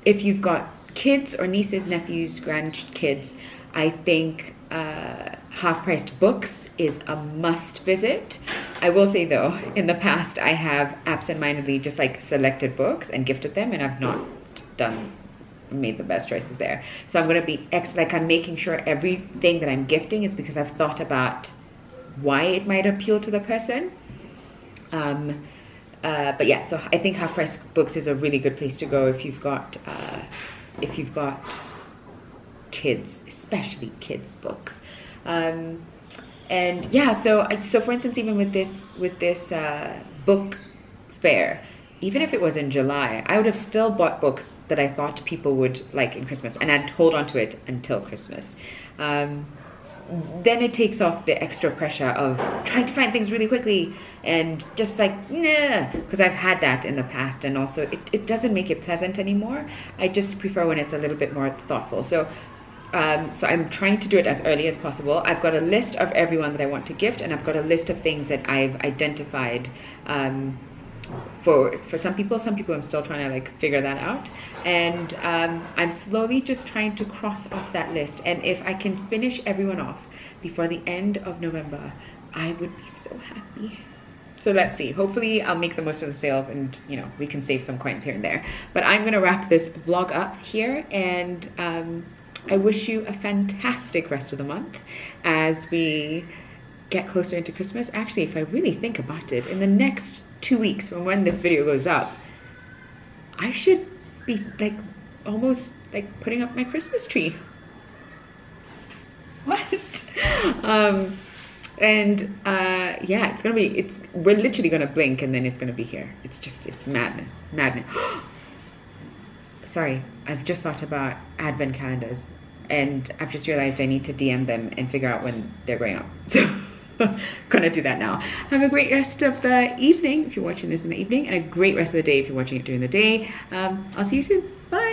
Speaker 1: If you've got kids or nieces, nephews, grandkids, I think half-priced books is a must visit. I will say though, in the past I have absentmindedly just like selected books and gifted them, and I've not made the best choices there. So I'm going to be I'm making sure everything that I'm gifting is because I've thought about why it might appeal to the person. But yeah, so I think half-price books is a really good place to go if you've got kids, especially kids books. And yeah, so for instance, even with this book fair, even if it was in July, I would have still bought books that I thought people would like in Christmas, and I'd hold on to it until Christmas. Then it takes off the extra pressure of trying to find things really quickly and just like, nah, because I've had that in the past, and also it doesn't make it pleasant anymore. I just prefer when it's a little bit more thoughtful. So I'm trying to do it as early as possible. I've got a list of everyone that I want to gift, and I've got a list of things that I've identified for some people I'm still trying to like figure that out, and I'm slowly just trying to cross off that list, and if I can finish everyone off before the end of November, I would be so happy. So let's see, hopefully I'll make the most of the sales, and you know, we can save some coins here and there. But I'm gonna wrap this vlog up here, and I wish you a fantastic rest of the month as we get closer into Christmas. Actually, if I really think about it, in the next 2 weeks from when this video goes up, I should be like almost like putting up my Christmas tree. What? Yeah, we're literally gonna blink and then it's gonna be here. It's madness. Sorry, I've just thought about advent calendars, and I've just realized I need to DM them and figure out when they're going up. So gonna do that now. Have a great rest of the evening if you're watching this in the evening, and a great rest of the day if you're watching it during the day. I'll see you soon. Bye.